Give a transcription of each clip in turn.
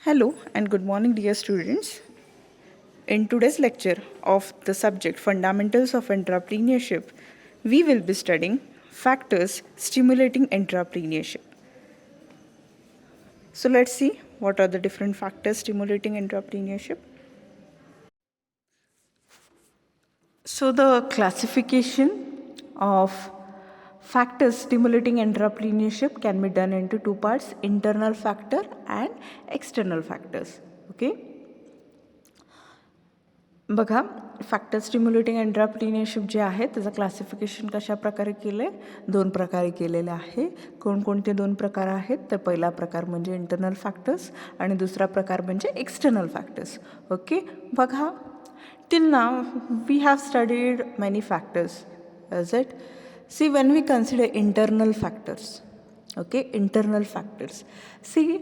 Hello and good morning, dear students. In today's lecture of the subject Fundamentals of Entrepreneurship, we will be studying factors stimulating entrepreneurship. So let's see what are the different factors stimulating entrepreneurship. So the classification of factors stimulating entrepreneurship can be done into two parts: internal factor and external factors. Okay. बघा, factor stimulating एंटरप्रिन्युरशिप जे आहे त्याचं classification कशा प्रकारे केलं आहे? दोन प्रकारे केलेलं आहे. कोणकोणते दोन प्रकार आहेत? तर पहिला प्रकार म्हणजे इंटरनल फॅक्टर्स आणि दुसरा प्रकार म्हणजे एक्सटर्नल फॅक्टर्स. ओके, बघा, till now we have studied many factors. Is it? See, when we consider internal factors, okay, internal factors, see,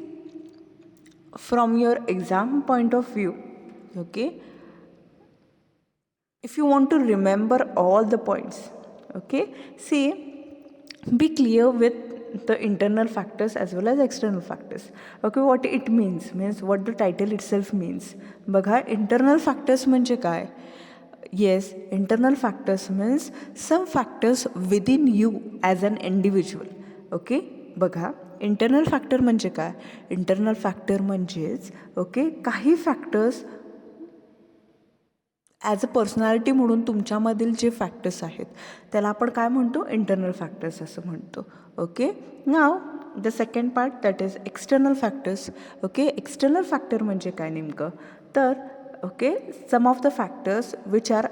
from your exam point of view, okay, if you want to remember all the points, okay, see, be clear with the internal factors as well as external factors. Okay, what it means what the title itself means. बघा, internal factors म्हणजे काय? Yes, internal factors means some factors within you as an individual. Okay, बघा, internal factor म्हणजे काय? Internal factor म्हणजेच okay काही factors as a personality म्हणून तुमच्यामधील जे factors आहेत त्याला आपण काय म्हणतो? इंटरनल फॅक्टर्स असं म्हणतो. Okay, now the second part that is external factors. Okay, external factor म्हणजे काय नेमकं? तर okay, some of the factors which are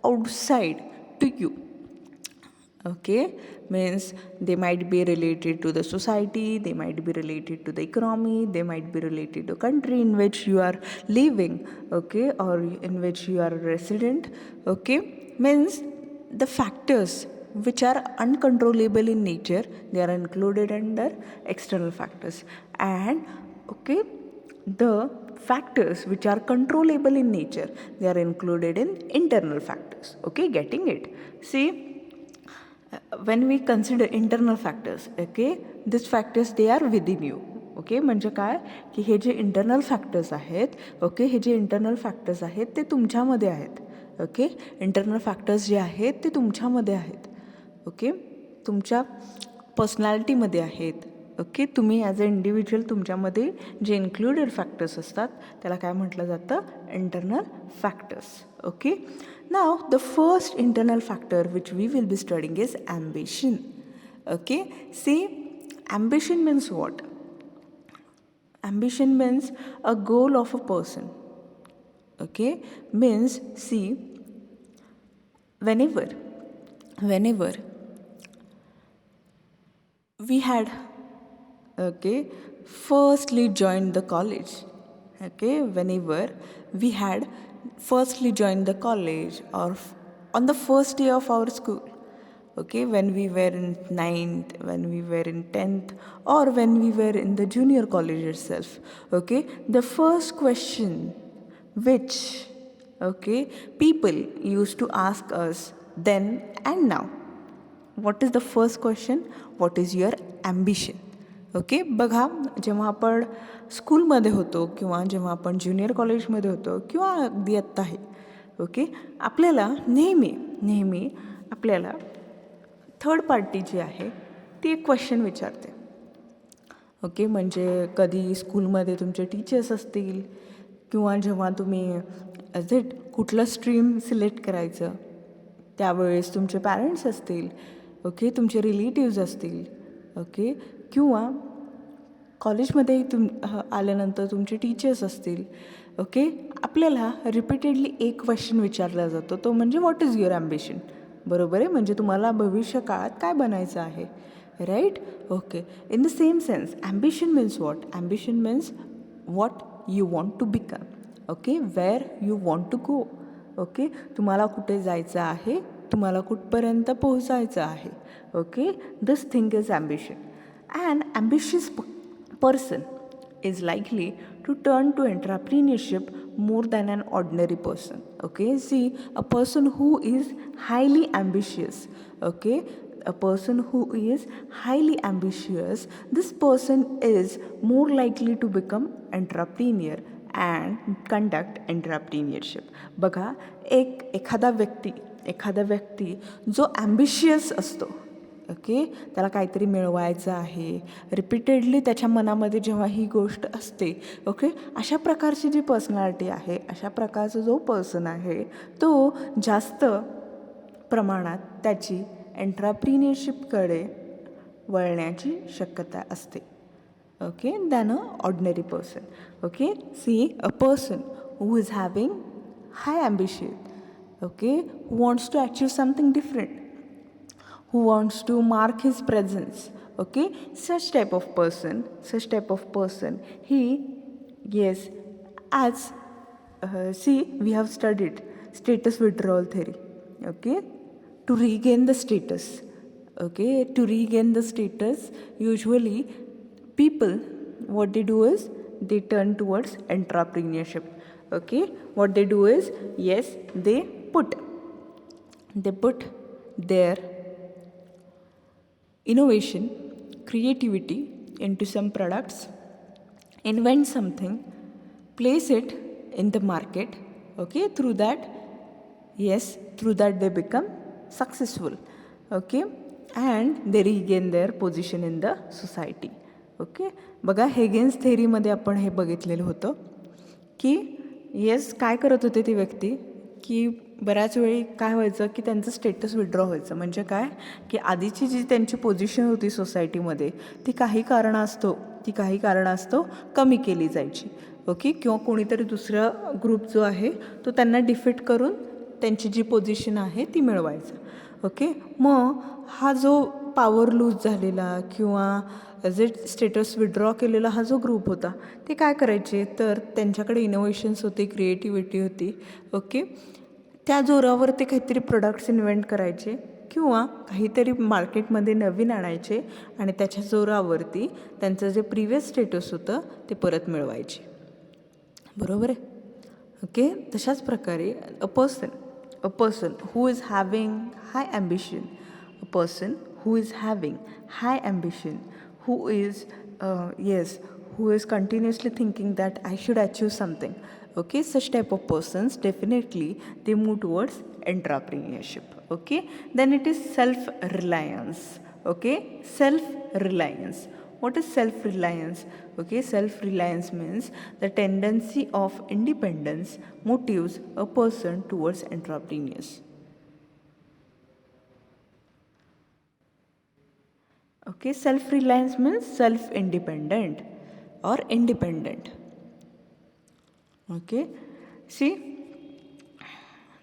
outside to you. Okay, means they might be related to the society, they might be related to the economy, they might be related to country in which you are living, okay, or in which you are a resident. Okay, means the factors which are uncontrollable in nature, they are included under external factors. And okay, the factors which are controllable in nature, they are included in internal factors. Okay, getting it? See, when we consider internal factors, okay, these factors they are within you. Okay, म्हणजे काय की हे जे internal factors आहेत, okay, हे जे internal factors आहेत ते तुमच्यामध्ये आहेत. Okay, internal factors जे आहेत ते तुमच्यामध्ये आहेत. ओके, तुमच्या पर्सनॅलिटीमध्ये आहेत. ओके, तुम्ही ॲज अ इंडिव्हिज्युअल तुमच्यामध्ये जे इन्क्लुडेड फॅक्टर्स असतात त्याला काय म्हटलं जातं? Internal factors. Okay, now the first internal factor which we will be studying is ambition. Okay, see, ambition means what? Ambition means a goal of a person. Okay, means see, whenever we had okay firstly joined the college, okay, whenever we had firstly joined the college or on the first day of our school, okay, when we were in 9th, when we were in 10th, or when we were in the junior college itself, okay, the first question which okay people used to ask us then and now, what is the first question? What is your ambition? Okay, बघा, जेव्हा आपण स्कूलमध्ये होतो किंवा जेव्हा आपण junior कॉलेजमध्ये होतो किंवा अगदी आत्ताही, ओके, आपल्याला नेहमी आपल्याला थर्ड पार्टी जी आहे ती एक क्वेश्चन विचारते. ओके, म्हणजे कधी स्कूलमध्ये तुमचे टीचर्स असतील किंवा जेव्हा तुम्ही ॲज इट कुठलं स्ट्रीम सिलेक्ट करायचं त्यावेळेस तुमचे पॅरेंट्स असतील, ओके, तुमचे रिलेटिव्ज असतील, ओके, किंवा कॉलेजमध्ये आल्यानंतर तुमचे टीचर्स असतील. ओके, आपल्याला रिपीटेडली एक क्वेश्चन विचारला जातो, तो म्हणजे व्हॉट इज युअर ॲम्बिशन. बरोबर आहे, म्हणजे तुम्हाला भविष्य काळात काय बनायचं आहे, right? Okay, in the same sense ambition means what? Ambition means what you want to become. Okay, where you want to go. Okay, तुम्हाला कुठे जायचं आहे, तुम्हाला कुठपर्यंत पोहोचायचं आहे. Okay, this thing is ambition. An ambitious person is likely to turn to entrepreneurship more than an ordinary person. Okay, see, a person who is highly ambitious, okay, a person who is highly ambitious, this person is more likely to become entrepreneur and conduct entrepreneurship. बघा, एखादा व्यक्ती जो ambitious असतो, okay, त्याला काहीतरी मिळवायचं आहे, repeatedly त्याच्या मनामध्ये जेव्हा ही गोष्ट असते, ओके, अशा प्रकारची जी पर्सनॅलिटी आहे, अशा प्रकारचा जो पर्सन आहे, तो जास्त प्रमाणात त्याची एंटरप्रिन्योरशिपकडे वळण्याची शक्यता असते, okay, than a ordinary person. Okay, see a person who is having high ambition, okay, who wants to achieve something different, who wants to mark his presence, okay, such type of person, he, yes, as see, we have studied status withdrawal theory, okay, to regain the status, usually people, what they do is they turn towards entrepreneurship, okay. What they do is, yes, they put their innovation, creativity into some products, invent something, place it in the market, okay. Through that they become successful, okay, and they regain their position in the society, okay. बघा, हेगेन्स थेअरीमध्ये आपण हे बघितलेलं होतं की yes, काय करत होते ती व्यक्ती, की बऱ्याच वेळी काय व्हायचं की त्यांचं स्टेटस विड्रॉ व्हायचं. म्हणजे काय की आधीची जी त्यांची पोझिशन होती सोसायटीमध्ये ती काही कारणास्तव कमी केली जायची, ओके, किंवा कोणीतरी दुसरा ग्रुप जो आहे तो त्यांना डिफीट करून त्यांची जी पोझिशन आहे ती मिळवायचं, ओके. मग हा जो पॉवर लूज झालेला किंवा जे स्टेटस विड्रॉ केलेला हा जो ग्रुप होता ते काय करायचे, तर त्यांच्याकडे इनोव्हेशन्स होती, क्रिएटिव्हिटी होती, ओके, त्या जोरावर ते काहीतरी प्रोडक्ट्स इन्व्हेंट करायचे किंवा काहीतरी मार्केटमध्ये नवीन आणायचे आणि त्याच्या जोरावरती त्यांचं जे प्रिव्हियस स्टेटस होतं ते परत मिळवायचे, बरोबर आहे, ओके. तशाच प्रकारे अ person who is having high ambition, who is continuously thinking that I should achieve something, okay, such type of persons definitely they move towards entrepreneurship, okay. Then it is self-reliance, okay. What is self-reliance? Okay, self-reliance means the tendency of independence motives a person towards entrepreneurs. Okay, self-reliance means self-independent or independent. Okay, see,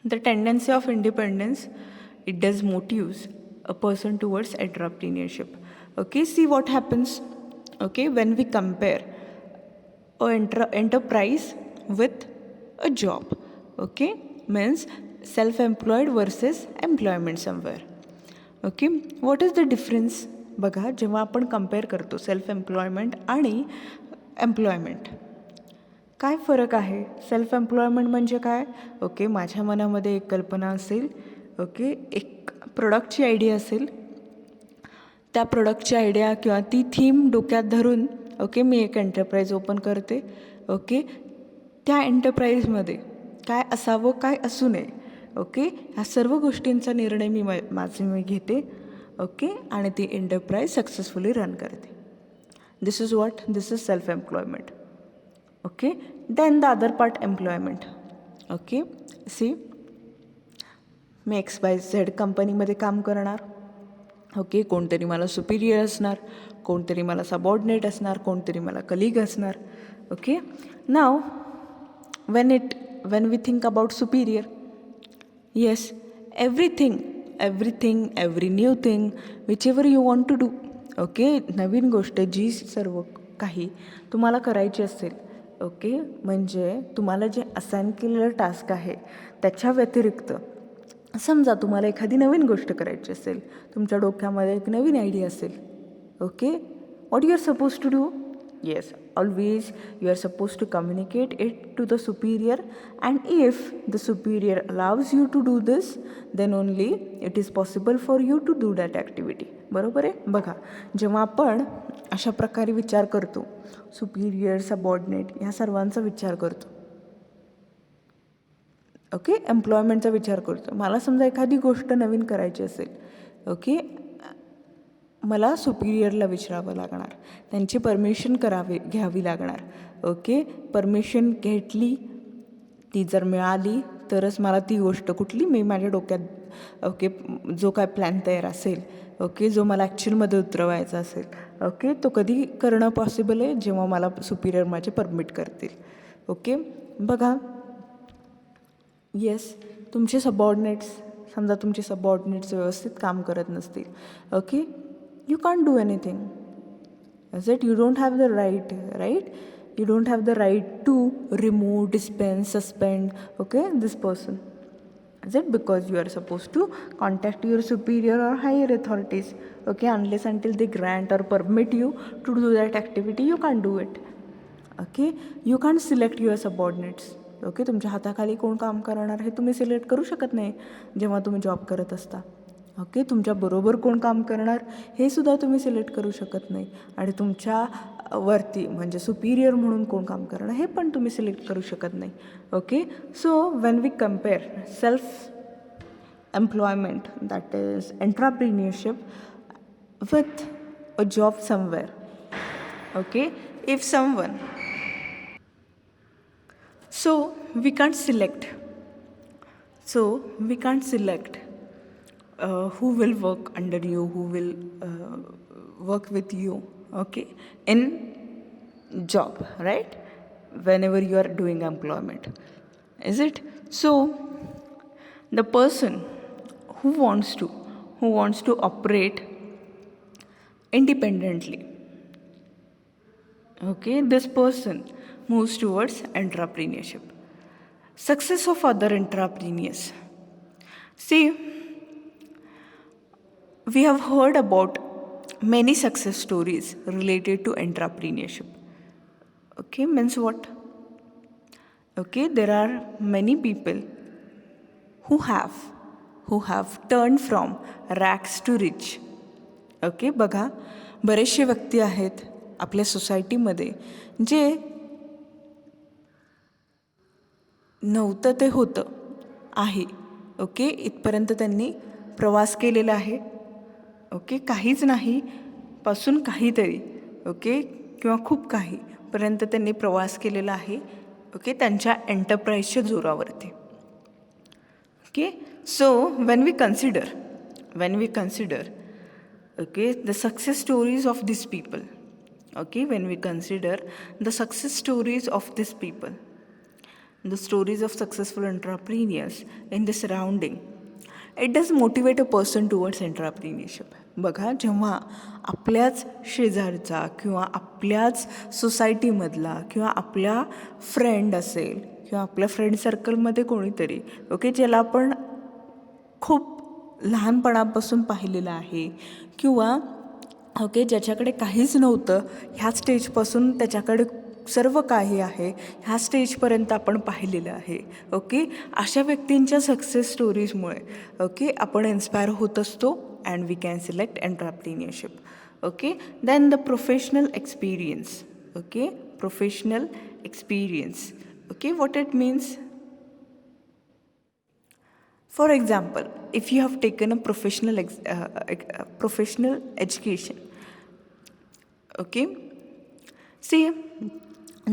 the tendency of independence, it does motives a person towards entrepreneurship. Okay, see what happens, okay, when we compare an enterprise with a job, okay, means self-employed versus employment somewhere. Okay, what is the difference? बघा, जेव्हा आपण compare करतो self employment आणि employment, काय फरक आहे? Self employment म्हणजे काय, ओके, माझ्या मनामध्ये एक कल्पना असेल, ओके, एक प्रोडक्टची आयडिया असेल, त्या प्रोडक्टची आयडिया किंवा ती थीम डोक्यात धरून, ओके, मी एक एंटरप्राईज ओपन करते, ओके, त्या एंटरप्राईजमध्ये काय असावं, काय असू नये, ओके, ह्या सर्व गोष्टींचा निर्णय मी घेते, ओके, आणि ती एंटरप्राईज सक्सेसफुली रन करते. This is self employment, okay. Then the other part employment, okay. See, मी XYZ कंपनीमध्ये काम करणार, ओके, कोणतरी मला सुपिरियर असणार, कोणतरी मला सबऑर्डिनेट असणार, कोणतरी मला कलीग असणार, okay. Now when we think about superior, yes, everything, every new thing, whichever you want to do, okay, नवीन गोष्ट जी सर्व काही तुम्हाला करायची असेल, ओके, म्हणजे तुम्हाला जे असाइन केलेलं टास्क आहे त्याच्या व्यतिरिक्त समजा तुम्हाला एखादी नवीन गोष्ट करायची असेल, तुमच्या डोक्यामध्ये एक नवीन आयडिया असेल, okay, what you are suppose to do, Yes, always you are supposed to communicate it to the superior, and if the superior allows you to do this, then only it is possible for you to do that activity. बरोबर आहे. बघा, जेव्हा आपण अशा प्रकारे विचार करतो, Superior, subordinate ह्या सर्वांचा विचार करतो, ओके, एम्प्लॉयमेंटचा विचार करतो. मला समजा एखादी गोष्ट नवीन करायची असेल, ओके, मला सुपिरियरला विचारावं लागणार, त्यांची परमिशन घ्यावी लागणार. ओके, परमिशन घेतली, ती जर मिळाली तरच मला ती गोष्ट कुठली मी माझ्या डोक्यात, ओके, जो काय प्लॅन तयार असेल, ओके, जो मला ॲक्च्युअलमध्ये उतरवायचा असेल, ओके, तो कधी करणं पॉसिबल आहे, जेव्हा मला सुपिरियर माझे परमिट करतील. ओके, बघा, येस, तुमचे सबऑर्डिनेट्स, समजा तुमचे सबऑर्डिनेट्स व्यवस्थित काम करत नसतील, okay, you can't do anything. Is it? You don't have the right, right? You don't have the right to remove, dispense, suspend, okay, this person. Is it? Because you are supposed to contact your superior or higher authorities, okay, unless until they grant or permit you to do that activity, you can't do it. Okay, you can't select your subordinates. Okay, तुमच्या हाताखाली कोण काम करणार हे तुम्ही select करू शकत नाही जेव्हा तुम्ही जॉब करत असता. ओके, तुमच्याबरोबर कोण काम करणार हे सुद्धा तुम्ही सिलेक्ट करू शकत नाही, आणि तुमच्या वरती म्हणजे सुपिरियर म्हणून कोण काम करणार हे पण तुम्ही सिलेक्ट करू शकत नाही. Okay, so when we compare self employment, that is entrepreneurship, with a job somewhere, okay, if someone, so we can't select who will work under you, who will work with you, okay, in job, right, whenever you are doing employment. Is it? So the person who wants to operate independently, okay, this person moves towards entrepreneurship. Success of other entrepreneurs. See, we have heard about many success stories related to entrepreneurship. Okay, means what? Okay, there are many people who have turned from rags to rich. Okay, बघा, बरेचसे व्यक्ती आहेत आपल्या सोसायटीमध्ये जे नव्हतं ते होतं आहे. ओके, इथपर्यंत त्यांनी प्रवास केलेला आहे. ओके, काहीच नाही पासून काहीतरी, ओके, किंवा खूप काहीपर्यंत त्यांनी प्रवास केलेला आहे. ओके, त्यांच्या एंटरप्राईजच्या जोरावरती. Okay, so when we consider okay, the success stories of these people, okay, when we consider the success stories of these people, the stories of successful entrepreneurs in the surrounding, it does motivate a person towards entrepreneurship. बघा, जेव्हा आपल्याच शेजारचा किंवा आपल्याच सोसायटीमधला किंवा आपल्या friend असेल किंवा आपल्या फ्रेंड सर्कलमध्ये कोणीतरी, ओके, ज्याला आपण खूप लहानपणापासून पाहिलेलं आहे किंवा ओके ज्याच्याकडे काहीच नव्हतं, ह्या स्टेजपासून त्याच्याकडे सर्व काही आहे, ह्या स्टेजपर्यंत आपण पाहिलेलं आहे. ओके, अशा व्यक्तींच्या सक्सेस स्टोरीजमुळे ओके आपण इन्स्पायर होत असतो and we can select entrepreneurship. Okay, then the professional experience. Okay, professional experience. Okay, what it means? For example, if you have taken a professional education, okay, see,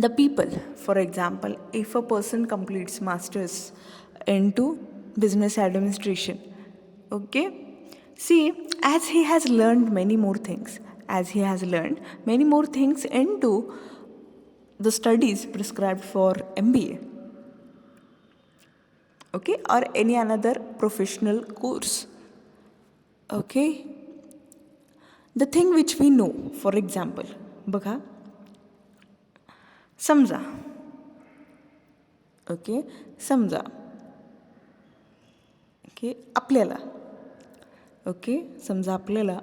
the people, for example, if a person completes masters into business administration, okay, see, as he has learned many more things into the studies prescribed for MBA, okay, or any another professional course. Okay, the thing which we know, for example, बघा, समजा, okay, समजा, okay, आपल्याला, okay, समजा आपल्याला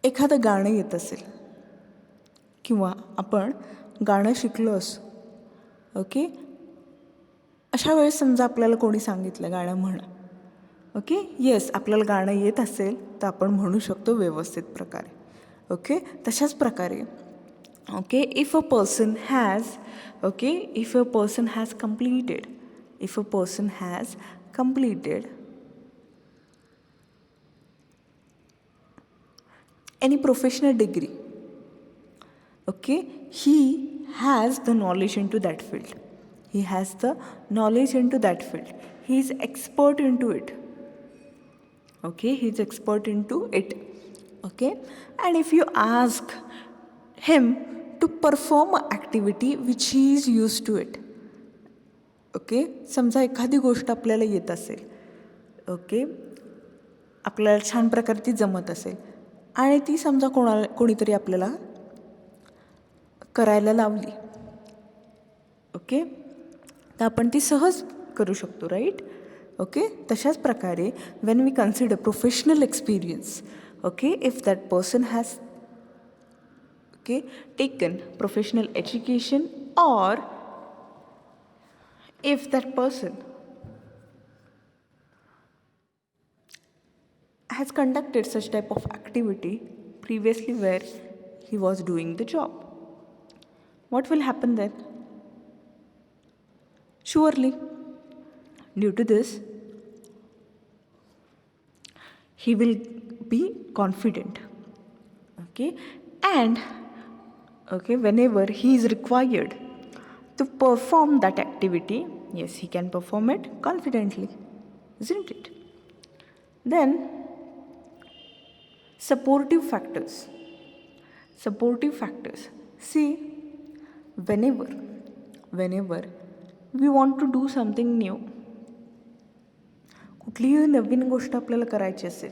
एखादं गाणं येत असेल किंवा आपण गाणं शिकलो असू, ओके, अशा वेळेस समजा आपल्याला कोणी सांगितलं गाणं म्हणा, ओके, येस, आपल्याला गाणं येत असेल तर आपण म्हणू शकतो व्यवस्थित प्रकारे. ओके, तशाच प्रकारे okay, if a person has completed any professional degree, okay, he has the knowledge into that field. He is expert into it. Okay, he is expert into it. Okay, and if you ask him to perform an activity which he is used to it, okay, समजा एखादी गोष्ट आपल्याला येत असेल, okay, आपल्याला छान प्रकारे ती जमत असेल आणि ती समजा कोणीतरी आपल्याला करायला लावली, ओके, तर आपण ती सहज करू शकतो, राईट. ओके, तशाच प्रकारे when we consider professional experience, okay, if that person has okay taken professional education or if that person has conducted such type of activity previously where he was doing the job, what will happen then? Surely, due to this, he will be confident, okay, and okay, whenever he is required to perform that activity, yes, he can perform it confidently, isn't it? Then supportive factors. See, whenever we want to do something new, कुठलीही नवीन गोष्ट आपल्याला करायची असेल,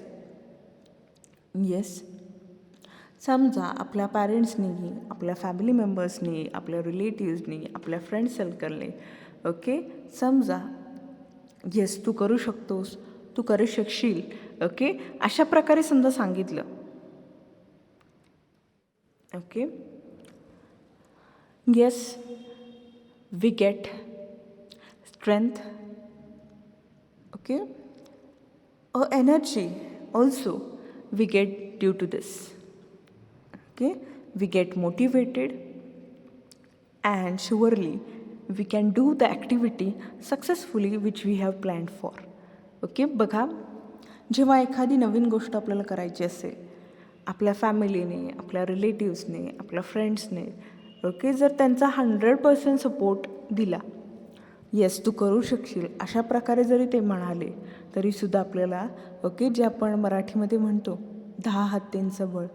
yes, समजा आपल्या पॅरेंट्सनी, आपल्या family मेंबर्सनी, आपल्या रिलेटिव्सनी, आपल्या फ्रेंड सर्कलने, ओके, समजा येस तू करू शकतोस, तू करू शकशील, ओके, अशा प्रकारे समजा सांगितलं, okay, yes, we get strength, okay, energy also we get due to this. Okay, we get motivated and surely we can do the activity successfully which we have planned for. Okay, बघा, जेव्हा एखादी नवीन गोष्ट आपल्याला करायची असेल, आपल्या फॅमिलीने, आपल्या रिलेटिव्सने, आपल्या फ्रेंड्सने, ओके, जर त्यांचा 100% सपोर्ट दिला, येस तू करू शकशील, अशा प्रकारे जरी ते म्हणाले तरीसुद्धा आपल्याला, ओके, जे आपण मराठीमध्ये म्हणतो 10 हत्तींचं बळ,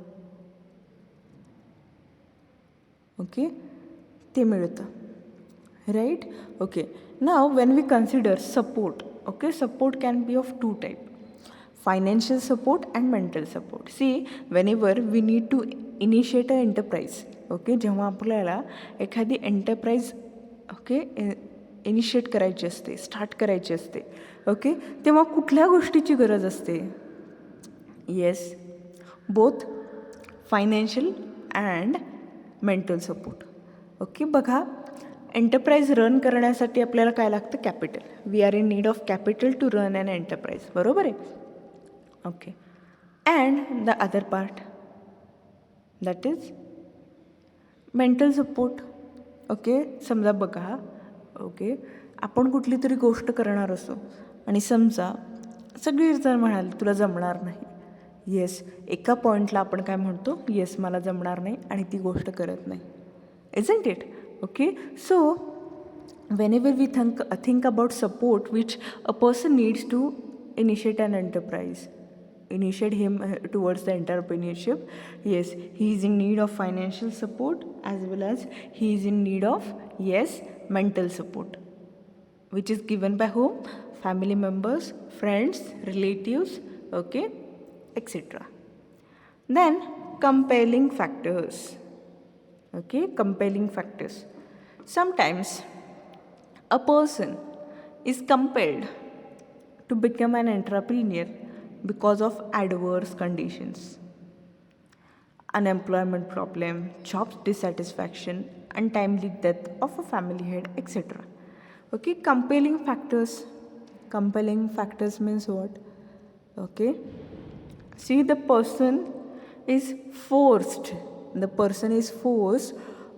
ओके, ते मिळतं, right. Okay, now when we consider support, okay, support can be of 2 type, financial support and mental support. See, whenever we need to initiate a enterprise, okay, जेव्हा आपल्याला एखादी एंटरप्राइज, ओके, इनिशिएट करायची असते, start करायची असते, okay, तेव्हा कुठल्या गोष्टीची गरज असते? Yes, both financial and mental support. Okay, बघा, एंटरप्राइज रन करण्यासाठी आपल्याला काय लागतं? Capital. We are in need of capital to run an enterprise, बरोबर आहे? Okay, and the other part that is mental support. Okay, समजा बघा, ओके, आपण कुठली तरी गोष्ट करणार असो आणि समजा सगळी जण म्हणाल तुला जमणार नाही, येस, एका पॉईंटला आपण काय म्हणतो? येस, मला जमणार नाही आणि ती गोष्ट करत नाही, isn't it? Okay, so whenever we think about support which a person needs to initiate an enterprise, initiate him towards the entrepreneurship, yes, he is in need of financial support as well as he is in need of, yes, mental support, which is given by whom? Family members, friends, relatives, okay, etc. Then compelling factors. Okay, compelling factors. Sometimes a person is compelled to become an entrepreneur because of adverse conditions. unemployment problem, job dissatisfaction, untimely death of a family head, etc. Okay, compelling factors. Compelling factors means what? Okay, see, the person is forced,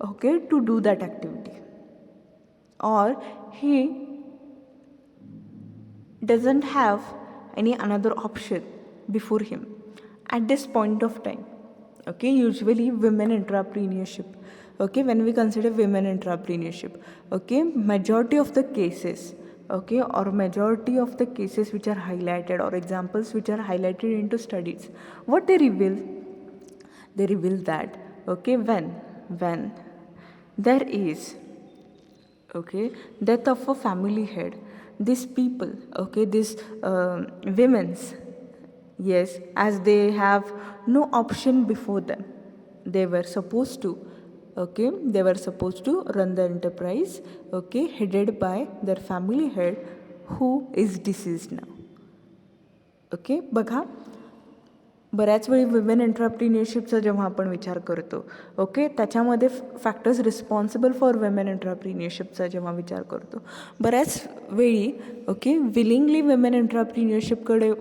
okay, to do that activity, or he doesn't have any another option before him at this point of time. Okay, usually women entrepreneurship, okay, when we consider women entrepreneurship, okay, majority of the cases, okay, or majority of the cases which are highlighted or examples which are highlighted into studies, what they reveal? They reveal that, okay, when there is, okay, death of a family head, these people, okay, these women's, yes, as they have no option before them, they were supposed to, okay, they were supposed to run the enterprise, okay, headed by their family head who is deceased now. Okay, बघा, बऱ्याच वेळी women एंटरप्रिन्युअरशिपचा जेव्हा आपण विचार करतो, okay, त्याच्यामध्ये factors responsible for women एंटरप्रिन्युअरशिपचा जेव्हा विचार करतो, बऱ्याच वेळी, ओके, विलिंगली वुमेन एंटरप्रिन्युअरशिपकडे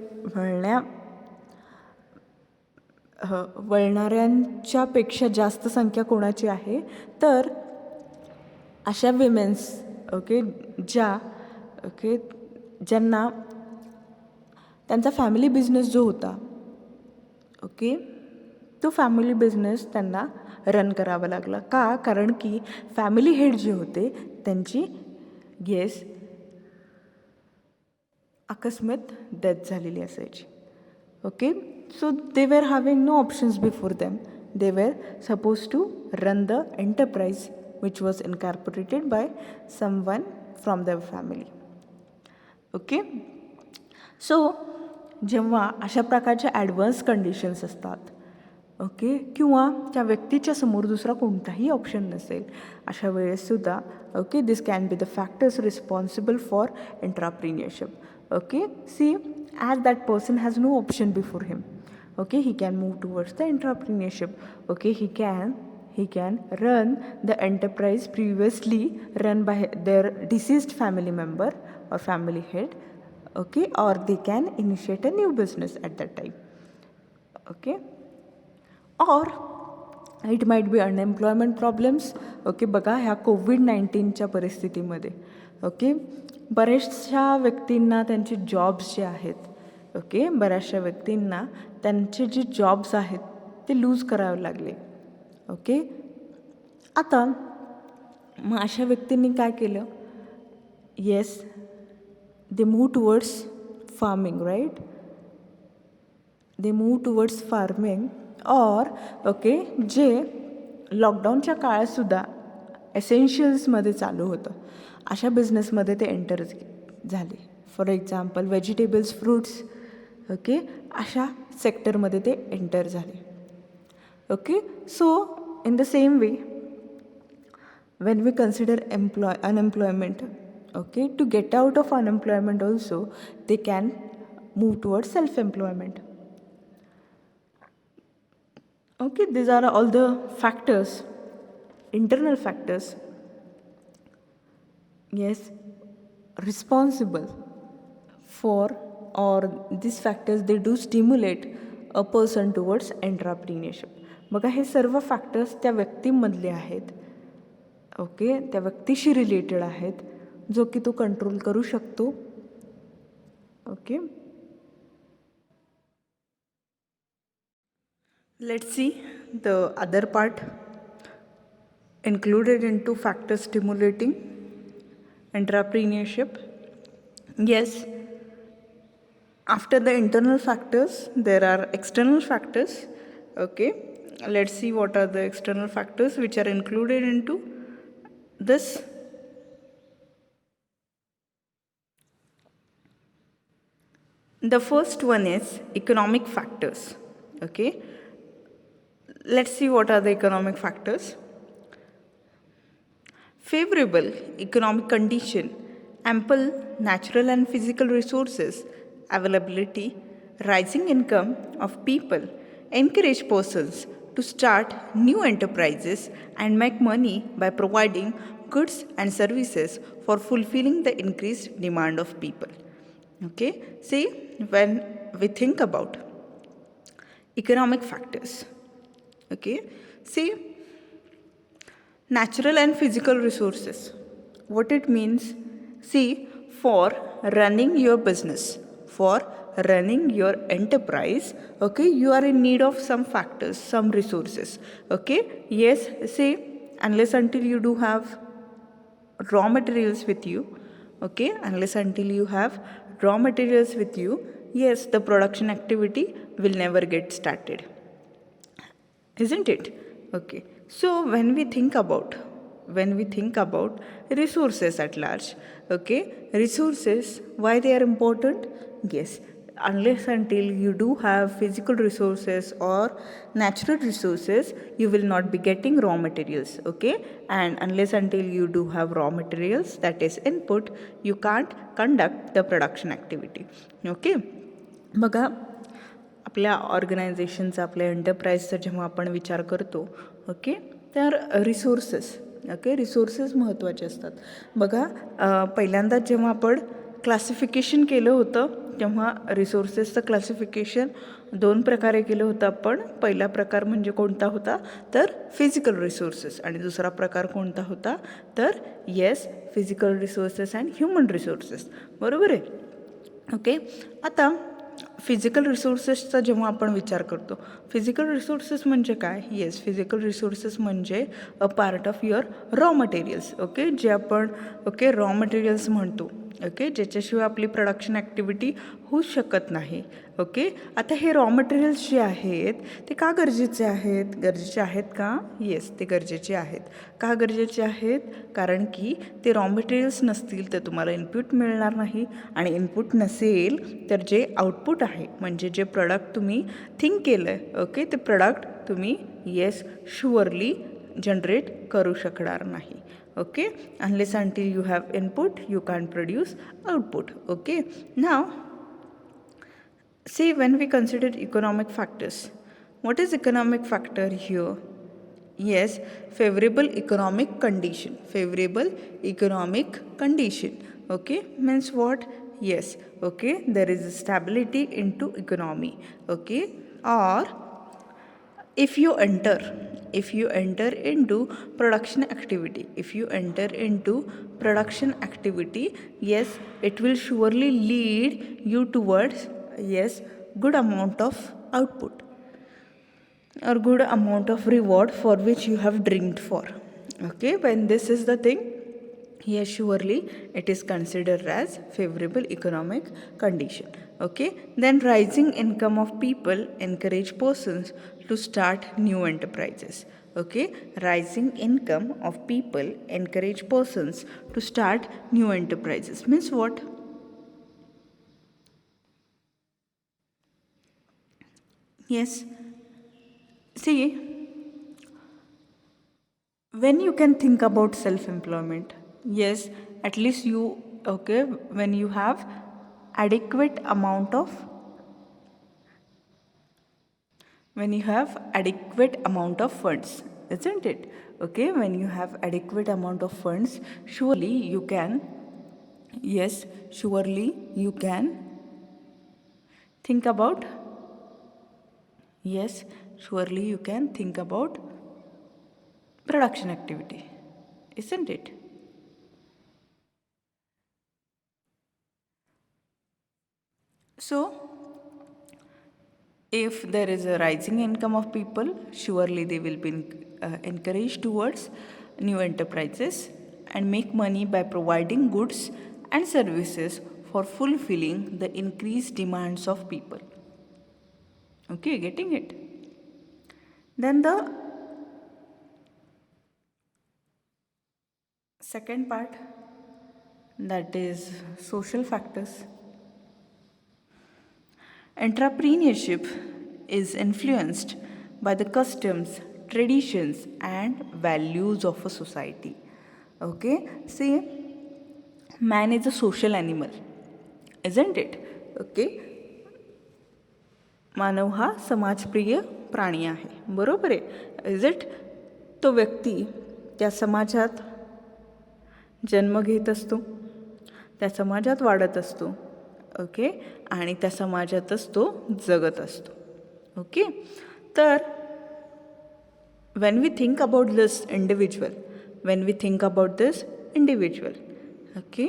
वळणाऱ्यांच्यापेक्षा जास्त संख्या कोणाची आहे, तर अशा विमेन्स, ओके, ओके, ज्यांना त्यांचा फॅमिली बिझनेस जो होता, ओके, तो फॅमिली बिझनेस त्यांना रन करावा लागला. का? कारण की फॅमिली हेड जे होते त्यांची अकस्मात डेथ झालेली असायची. Okay, so they were having no options before them. They were suppose to run the enterprise which was incorporated by someone from the family. Okay, so जेव्हा अशा प्रकारच्या ॲडव्हान्स कंडिशन्स असतात, okay, किंवा त्या व्यक्तीच्या समोर दुसरा कोणताही ऑप्शन नसेल, अशा वेळेससुद्धा, okay, this can be the factors responsible for entrepreneurship. Okay, see, as that person has no option before him, okay, he can move towards the entrepreneurship. Okay, he can run the enterprise previously run by their deceased family member or family head, okay, or they can initiate a new business at that time. Okay, or it might be unemployment problems. Okay, बघा, ह्या कोविड-19च्या परिस्थितीमध्ये, okay, बऱ्याचशा व्यक्तींना त्यांचे jobs जे आहेत, okay, बऱ्याचशा व्यक्तींना त्यांचे जे जॉब्स आहेत ते लूज करावे लागले. ओके, आता मग अशा व्यक्तींनी काय केलं? Yes, they move towards farming, right? They move towards farming, or okay, जे लॉकडाऊनच्या काळातसुद्धा एसेन्शियल्समध्ये चालू होतं, अशा बिझनेसमध्ये ते एंटर झाले. For example vegetables, fruits, okay, अशा सेक्टरमध्ये ते एंटर झाले. Okay, so in the same way, when we consider unemployment, okay, to get out of unemployment also they can move towards self-employment. Okay, these are all the factors, internal factors, yes, responsible for, or these factors they do stimulate a person towards entrepreneurship. बघा, हे सर्व factors त्या व्यक्तीमधले आहेत, okay, त्या व्यक्तीशी related आहेत, जो की तो control करू शकतो. Okay, let's see the other part included into factors stimulating entrepreneurship. Yes, after the internal factors there are external factors. Okay, let's see what are the external factors which are included into this. The first one is economic factors. Okay, let's see what are the economic factors. Favorable economic condition, ample natural and physical resources, availability, rising income of people encourage persons to start new enterprises and make money by providing goods and services for fulfilling the increased demand of people. Okay, see, when we think about economic factors, okay, see, natural and physical resources. What it means? See, for running your business, for running your enterprise, okay, you are in need of some factors, some resources. Okay, yes, see, unless until you do have raw materials with you, okay, unless until you have raw materials with you, yes, the production activity will never get started, isn't it? Okay, so when we think about resources at large, okay, resources, why they are important? Yes, unless until you do have physical resources or natural resources, you will not be getting raw materials, okay, and unless until you do have raw materials, that is input, you can't conduct the production activity. Okay, बघा, आपल्या ऑर्गनायझेशनचा, आपल्या एंटरप्राईजचा जेव्हा आपण विचार करतो, okay, तर resources, okay, resources महत्त्वाचे असतात. बघा, पहिल्यांदाच जेव्हा आपण क्लासिफिकेशन केलं होतं, तेव्हा रिसोर्सेसचं क्लासिफिकेशन 2 प्रकारे केलं होतं आपण. पहिला प्रकार म्हणजे कोणता होता? तर फिजिकल रिसोर्सेस, आणि दुसरा प्रकार कोणता होता? तर yes, physical resources and human resources. बरोबर आहे? ओके, आता फिजिकल रिसोर्सेसचा जेव्हा आपण विचार करतो, फिजिकल रिसोर्सेस म्हणजे काय? येस, फिजिकल रिसोर्सेस म्हणजे a part of your raw materials, okay, जे आपण ओके रॉ मटेरियल्स म्हणतो, ओके, ज्याच्याशिवाय आपली प्रोडक्शन ॲक्टिव्हिटी होऊ शकत नाही. ओके, आता हे रॉ मटेरियल्स जे आहेत ते का गरजेचे आहेत? गरजेचे आहेत का? येस, ते गरजेचे आहेत. का गरजेचे आहेत? कारण की ते रॉ मटेरियल्स नसतील तर तुम्हाला इनपुट मिळणार नाही, आणि इनपुट नसेल तर जे आउटपुट आहे, म्हणजे जे प्रॉडक्ट तुम्ही थिंक केलं आहे, ओके, ते प्रॉडक्ट तुम्ही येस शुअरली जनरेट करू शकणार नाही. Okay, unless until you have input, you can't produce output. Okay, now see, when we consider economic factors, what is economic factor here? Yes, favorable economic condition. Favorable economic condition, okay, means what? Yes, okay, there is a stability into economy, okay, or if you enter into production activity, yes, it will surely lead you towards, yes, good amount of output or good amount of reward for which you have dreamed for. Okay, when this is the thing, yes, surely it is considered as favorable economic condition. Okay, then rising income of people encourage persons to start new enterprises. Okay, rising income of people encourage persons to start new enterprises means what? Yes, see, when you can think about self-employment, yes, at least you, okay, when you have adequate amount of funds, isn't it? Okay, when you have adequate amount of funds, surely you can, yes, surely you can think about, yes, surely you can think about production activity, isn't it? So, if there is a rising income of people, surely they will be encouraged towards new enterprises and make money by providing goods and services for fulfilling the increased demands of people. Okay, getting it? Then the second part, that is social factors. Entrepreneurship is influenced by the customs, traditions, and values of a society. Okay, see, man is a social animal, isn't it? Okay, मानव हा समाजप्रिय प्राणी आहे. बरोबर आहे. Is it? तो व्यक्ती त्या समाजात जन्म घेत असतो, त्या समाजात वाढत असतो. ओके. आणि त्या समाजातच तो जगत असतो. ओके. तर when we think about this individual, okay,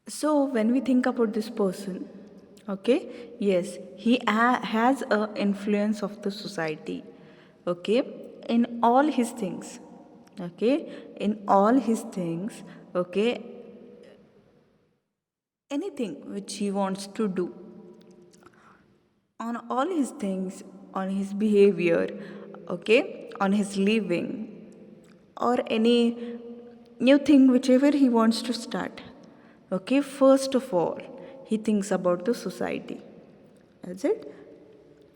so when we think about this person, okay, yes, he has a influence of the society, okay, in all his things, okay, in all his things, okay, anything which he wants to do, on all his things, on his behavior, okay, on his living, or any new thing whichever he wants to start, okay, first of all he thinks about the society. Is it?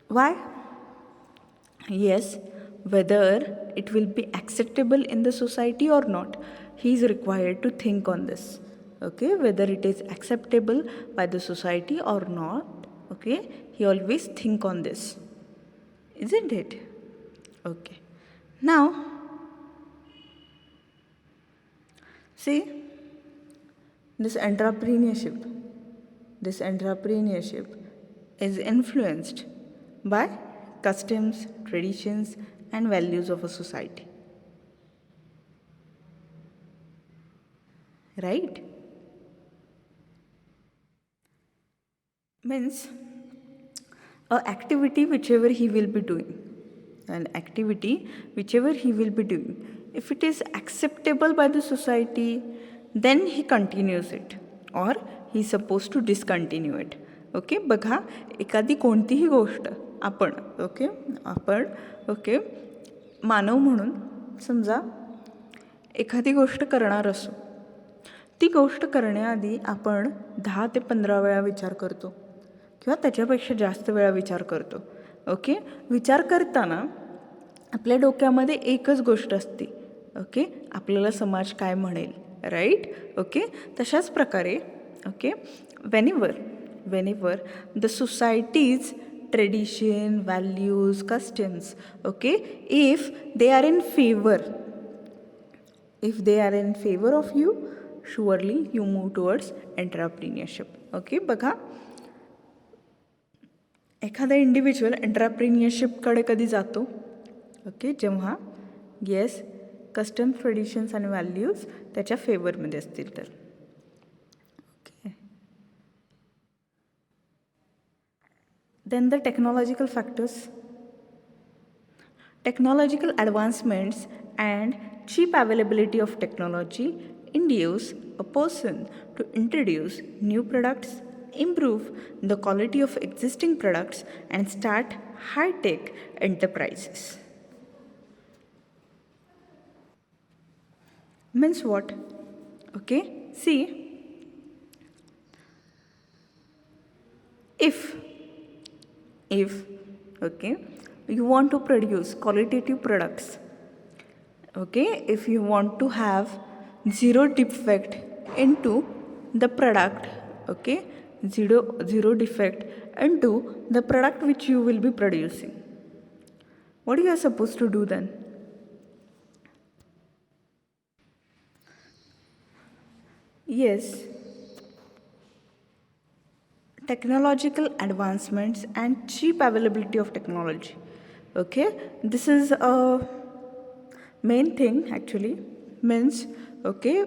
Why? Yes, whether it will be acceptable in the society or not, he is required to think on this. Okay, whether it is acceptable by the society or not, okay, he always think on this, isn't it? Okay. Now see, this entrepreneurship is influenced by customs, traditions, and values of a society. Right? Means an activity whichever he will be doing, if it is acceptable by the society, then he continues it, or he is supposed to discontinue it. Okay. बघा, एखादी कोणतीही गोष्ट आपण मानव म्हणून समजा एखादी गोष्ट करणार असो, ती गोष्ट करण्याआधी आपण 10 ते 15 वेळा विचार करतो किंवा त्याच्यापेक्षा जास्त वेळा विचार करतो. ओके. विचार करताना आपल्या डोक्यामध्ये एकच गोष्ट असते, ओके, आपल्याला समाज काय म्हणेल. राईट? ओके. तशाच प्रकारे okay, whenever the society's tradition, values, customs, okay, if they are in favor of you, surely you move towards entrepreneurship. Okay. बघा, एखादा इंडिव्हिज्युअल एंटरप्रिनियरशिपकडे कधी जातो? ओके, जेव्हा येस कस्टम्स, ट्रेडिशन्स आणि व्हॅल्यूज त्याच्या फेवरमध्ये असतील तर. Okay. Then the technological factors. Technological advancements and cheap availability of technology induce a person to introduce new products, improve the quality of existing products, and start high-tech enterprises. Means what? Okay, see, if okay, you want to produce qualitative products, okay, if you want to have zero defect into the product, okay, zero defect into the product which you will be producing, what you are supposed to do then? Yes, technological advancements and cheap availability of technology. Okay, this is a main thing actually. Means okay,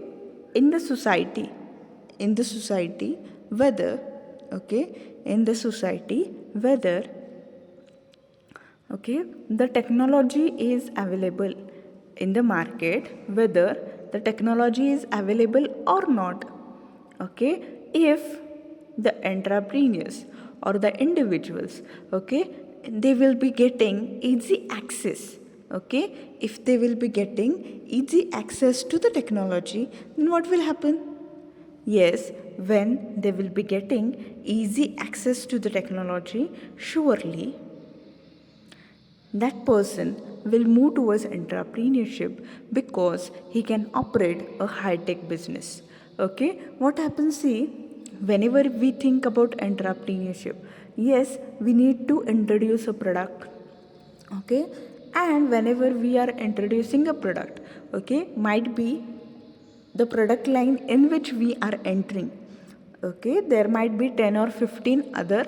in the society whether okay, the technology is available in the market, whether the technology is available or not. Okay, if the entrepreneurs or the individuals, okay, they will be getting easy access, okay, if they will be getting easy access to the technology, then what will happen? Yes, when they will be getting easy access to the technology, surely that person will move towards entrepreneurship because he can operate a high tech business. Okay, what happens? See, whenever we think about entrepreneurship, yes, we need to introduce a product. Okay, and whenever we are introducing a product, okay, might be the product line in which we are entering, okay, there might be 10 or 15 other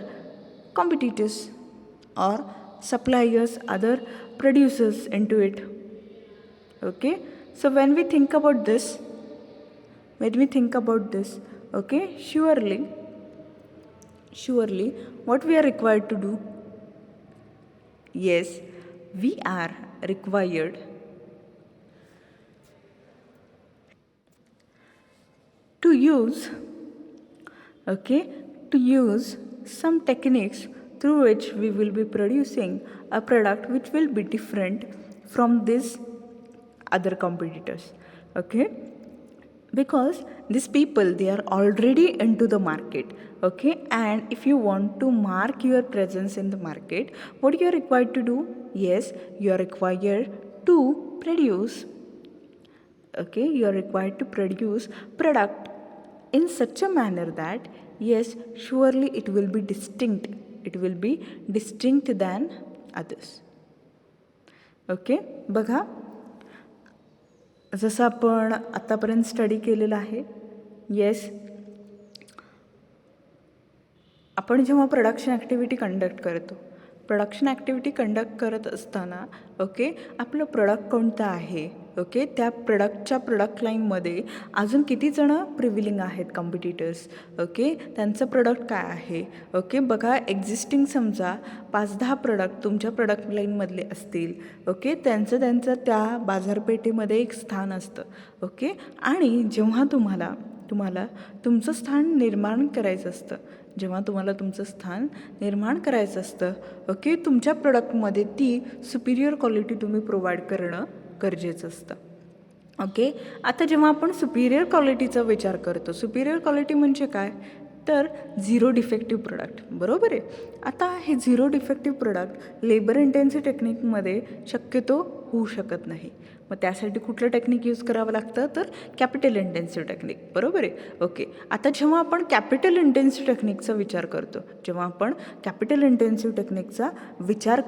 competitors or suppliers, other producers into it. Okay, so when we think about this, okay, surely what we are required to do? Yes, we are required to use, okay, to use some techniques through which we will be producing a product which will be different from these other competitors. Okay, because these people, they are already into the market. Okay, and if you want to mark your presence in the market, what you are required to do? Yes, you are required to produce, okay, you are required to produce product in such a manner that, yes, surely it will be distinct than others. Okay, बघा, जसं आपण आतापर्यंत study केलेलं आहे. Yes, आपण जेव्हा production activity conduct करत असताना, ओके, आपलं प्रोडक्ट कोणतं आहे, ओके, त्या प्रोडक्ट लाईनमध्ये अजून किती जणं प्रिव्हिलिंग आहेत कॉम्पिटिटर्स, ओके, त्यांचं प्रोडक्ट काय आहे. ओके, बघा, एक्झिस्टिंग समजा 5-10 प्रोडक्ट तुमच्या प्रोडक्ट लाईनमधले असतील. ओके, त्यांचं त्या बाजारपेठेमध्ये एक स्थान असतं. ओके, आणि जेव्हा तुम्हाला तुमचं स्थान निर्माण करायचं असतं, ओके, तुमच्या प्रोडक्टमध्ये ती सुपिरियर क्वालिटी तुम्ही प्रोव्हाइड करणं गरजेचं असतं. ओके, आता जेव्हा आपण सुपिरियर क्वालिटीचा विचार करतो, सुपिरियर क्वालिटी म्हणजे काय? तर झिरो डिफेक्टिव्ह प्रोडक्ट, बरोबर आहे. आता हे zero defective product labour intensive टेक्निकमध्ये शक्यतो होऊ शकत नाही. मग त्यासाठी कुठलं टेक्निक यूज करावं लागतं? तर कॅपिटल इंटेन्सिव्ह टेक्निक, बरोबर आहे. ओके, आता जेव्हा आपण कॅपिटल इंटेन्सिव्ह टेक्निकचा विचार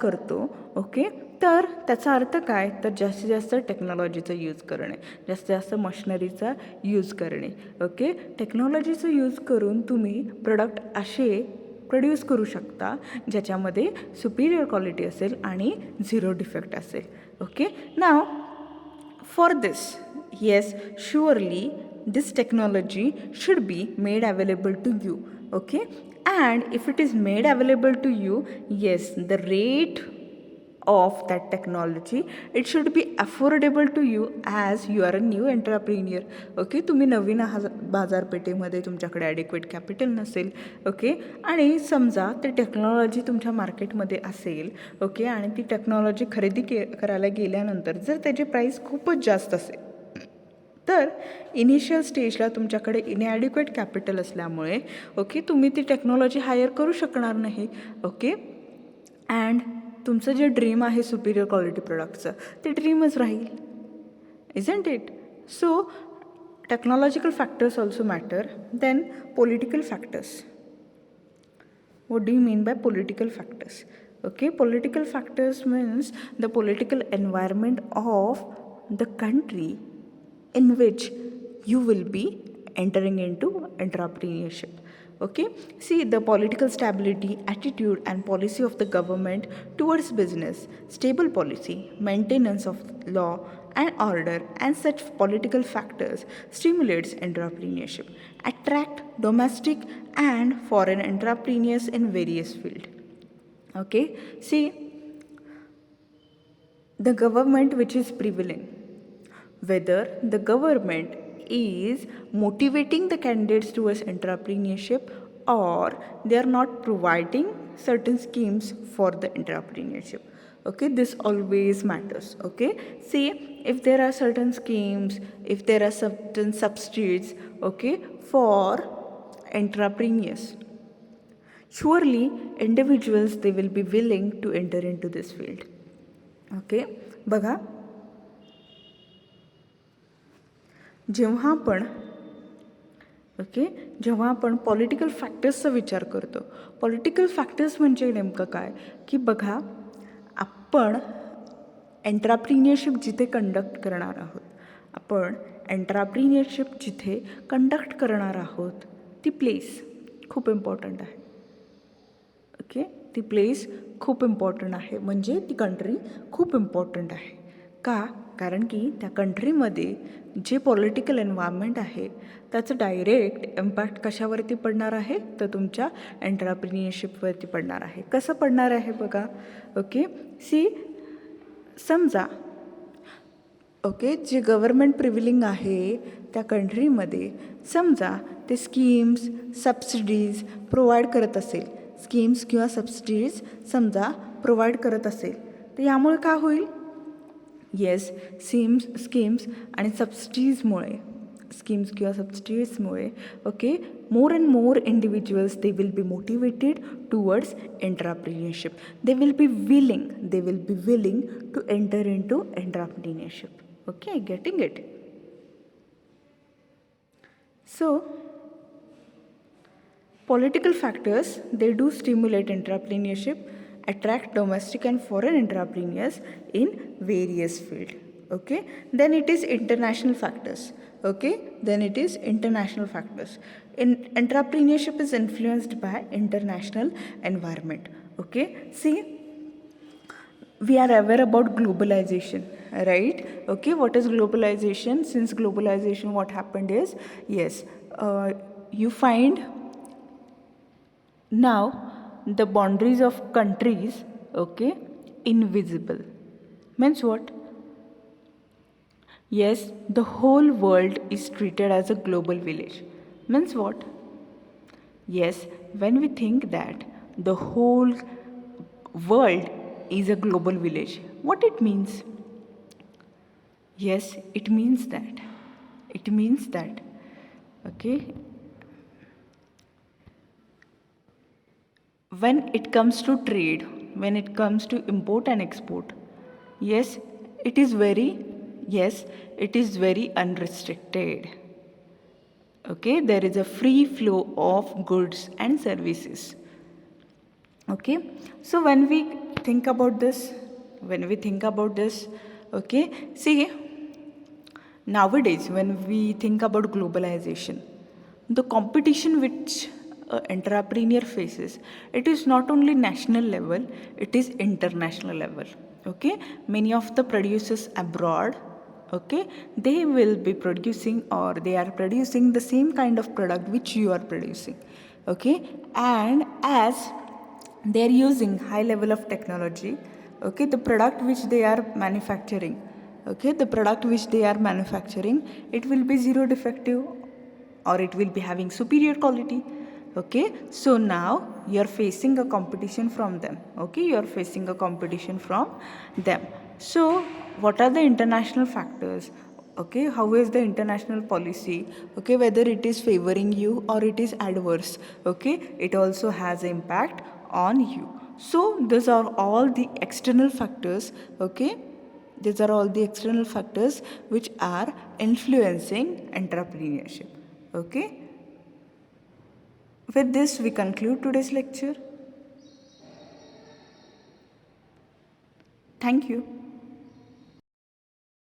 करतो, ओके, तर त्याचा अर्थ काय? तर जास्तीत जास्त टेक्नॉलॉजीचा यूज करणे, जास्तीत जास्त मशिनरीचा यूज करणे. ओके, टेक्नॉलॉजीचा यूज करून तुम्ही प्रोडक्ट असे प्रोड्यूस करू शकता ज्याच्यामध्ये सुपिरियर क्वालिटी असेल आणि झिरो डिफेक्ट असेल. Okay, now for this, yes, surely this technology should be made available to you. Okay, and if it is made available to you, yes, the rate of that technology, it should be affordable to you as you are a new entrepreneur. Okay, तुम्ही नवीन बाजारपेठेमध्ये तुमच्याकडे adequate capital नसेल. Okay, आणि समजा ते technology तुमच्या मार्केटमध्ये असेल. Okay, आणि ती टेक्नॉलॉजी खरेदी करायला गेल्यानंतर जर त्याची प्राईस खूपच जास्त असेल, तर इनिशियल स्टेजला तुमच्याकडे इनॲडिक्वेट कॅपिटल असल्यामुळे, ओके, तुम्ही ती टेक्नॉलॉजी हायर करू शकणार नाही. ओके, अँड तुमचं जे ड्रीम आहे सुपिरियर क्वालिटी प्रोडक्टचं, ते ड्रीमच राहील, isn't it? So technological factors also matter. Then political factors. What do you mean by political factors? Okay, political factors means the political environment of the country in which you will be entering into entrepreneurship. Okay, see, the political stability, attitude and policy of the government towards business, stable policy, maintenance of law and order, and such political factors stimulates entrepreneurship, attract domestic and foreign entrepreneurs in various fields. Okay, see, the government which is prevailing, whether the government is motivating the candidates towards entrepreneurship or they are not providing certain schemes for the entrepreneurship. Okay, this always matters. Okay, see, if there are certain schemes, if there are certain subsidies, okay, for entrepreneurs, surely individuals, they will be willing to enter into this field. Okay, बघा, जेव्हा आपण political फॅक्टर्सचा विचार करतो, political factors म्हणजे नेमकं काय, की बघा, आपण एंट्राप्रिनियरशिप जिथे कंडक्ट करणार आहोत ती प्लेस खूप इम्पॉर्टंट आहे. ओके, ती प्लेस खूप इम्पॉर्टंट आहे, म्हणजे ती कंट्री खूप इम्पॉर्टंट आहे. का? कारण की त्या कंट्रीमध्ये जे पॉलिटिकल एन्व्हायरमेंट आहे त्याचं डायरेक्ट इम्पॅक्ट कशावरती पडणार आहे, तर तुमच्या एंट्राप्रिनियरशिपवरती पडणार आहे. कसं पडणार आहे बघा. ओके, समजा जे गव्हर्मेंट प्रिव्हिलिंग आहे त्या कंट्रीमध्ये, समजा ते स्कीम्स सबसिडीज प्रोव्हाइड करत असेल, समजा प्रोव्हाइड करत असेल, तर यामुळे काय होईल. येस, स्कीम्स आणि सबसिडीजमुळे more and more individuals, they will be motivated towards entrepreneurship. They will be willing to enter into entrepreneurship. Okay, getting it? So political factors, they do stimulate entrepreneurship, attract domestic and foreign entrepreneurs in various fields. Okay, then it is international factors. Entrepreneurship is influenced by international environment. Okay, see, we are aware about globalization, right? Okay, what is globalization? Since globalization, what happened is, yes, you find now the boundaries of countries, okay, invisible. Means what? Yes, the whole world is treated as a global village. Means what? Yes, when we think that the whole world is a global village, what it means? Yes, it means that, okay, when it comes to trade, when it comes to import and export, yes, it is very unrestricted. Okay, there is a free flow of goods and services. Okay, so when we think about this, okay, see, nowadays when we think about globalization, the competition which entrepreneur faces, it is not only national level, it is international level. Okay, many of the producers abroad, okay, they will be producing, or they are producing the same kind of product which you are producing. Okay, and as they are using high level of technology, okay, the product which they are manufacturing, it will be zero defective, or it will be having superior quality. Okay, so now you are facing a competition from them. So what are the international factors? Okay, how is the international policy? Okay, whether it is favoring you or it is adverse, okay, it also has impact on you. So these are all the external factors. Okay, these are all the external factors which are influencing entrepreneurship. Okay, with this we conclude today's lecture. Thank you.